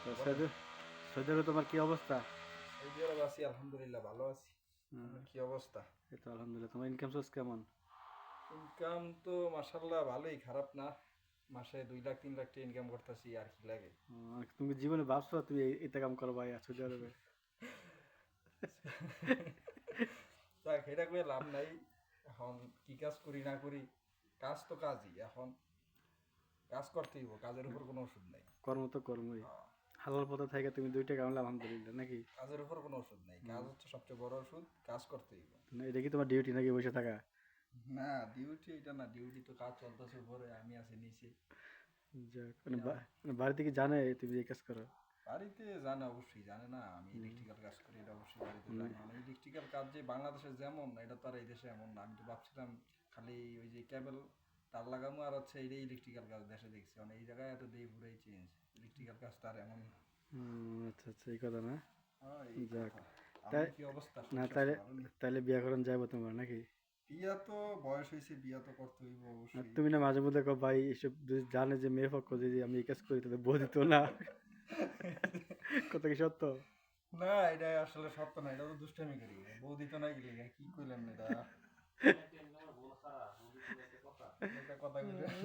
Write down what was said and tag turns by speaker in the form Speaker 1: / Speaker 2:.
Speaker 1: Saudi Saudi আরবে তোমার কি অবস্থা?
Speaker 2: সৌদি আরব আছি, আলহামদুলিল্লাহ ভালো আছি। আপনার কি অবস্থা?
Speaker 1: এই তো আলহামদুলিল্লাহ। তোমার ইনকাম সোর্স কেমন?
Speaker 2: ইনকাম তো মাশাল্লাহ ভালোই, খারাপ না। মাসে 2 লাখ 3 লাখ টাকা ইনকাম করতেছি, আর কি লাগে।
Speaker 1: তুমি জীবনে ভাবছো তুমি এটা কাম করো ভাই সৌদি আরবে?
Speaker 2: যাক, এটা করে লাভ নাই। এখন কি কাজ করি না করি, কাজ তো কাজই। এখন কাজ করতেই হইব, কাজের উপর কোনো ওষুধ নাই।
Speaker 1: কর্ম তো কর্মই।
Speaker 2: হ্যাঁ,
Speaker 1: হালাল পথে থেকে তুমি 2 টাকা কামালে আলহামদুলিল্লাহ নাকি?
Speaker 2: কাজের উপর কোনো ওষুধ নাই, কাজ হচ্ছে সবচেয়ে বড় ওষুধ। কাজ করতেই হইব।
Speaker 1: না, এটা কি তোমার ডিউটি নাকি বসে থাকা?
Speaker 2: না, ডিউটি এটা না, ডিউটি তো কাজ চলতেছে উপরে, আমি আছি নিচে।
Speaker 1: যাক, মানে বাড়িতে কি জানে তুমি এই কাজ করো?
Speaker 2: বাড়িতে জানে, অবশ্যই জানে না আমি ইলেকট্রিক্যাল কাজ করি, এটা অবশ্যই বাড়িতে
Speaker 1: মানে
Speaker 2: জানে। মানে ইলেকট্রিক্যাল কাজ যে বাংলাদেশে যেমন, এটা তো আর এই দেশে এমন না। আমি তো ভাবছিলাম খালি ওই যে কেবল তার লাগামো আর হচ্ছে এইটাই ইলেকট্রিক্যাল কাজ দেশে দেখছি, মানে এই জায়গায় এত দেই পুরাই চেঞ্জ। ইলেকট্রিক্যাল কাজ তার এমন না।
Speaker 1: আচ্ছা আচ্ছা, এই কথা না।
Speaker 2: হ্যাঁ, এই
Speaker 1: যাক,
Speaker 2: কথা।
Speaker 1: তাই
Speaker 2: আপনার কি অবস্থা,
Speaker 1: না
Speaker 2: শরীর স্বাস্থ্য
Speaker 1: তাইলে
Speaker 2: ভালো নেই?
Speaker 1: তাইলে বিয়া করেন যাইবো তোমার নাকি?
Speaker 2: বিয়া তো বয়স হয়েছে, বিয়া তো করতে হইব
Speaker 1: আর
Speaker 2: অবশ্যই।
Speaker 1: তুমি না মাঝে মধ্যে কও ভাই এসব যদি জানে যে মেয়ে পক্ষ যদি আমি এই কাজ করি তাহলে বউ দিত না। কথা কি সত্য?
Speaker 2: না, এটা আসলে সত্য না, এটা তো দুষ্টামি করি। বউ দিত না গেলে কি কইলেন এটা? এটা কথা কইলেন।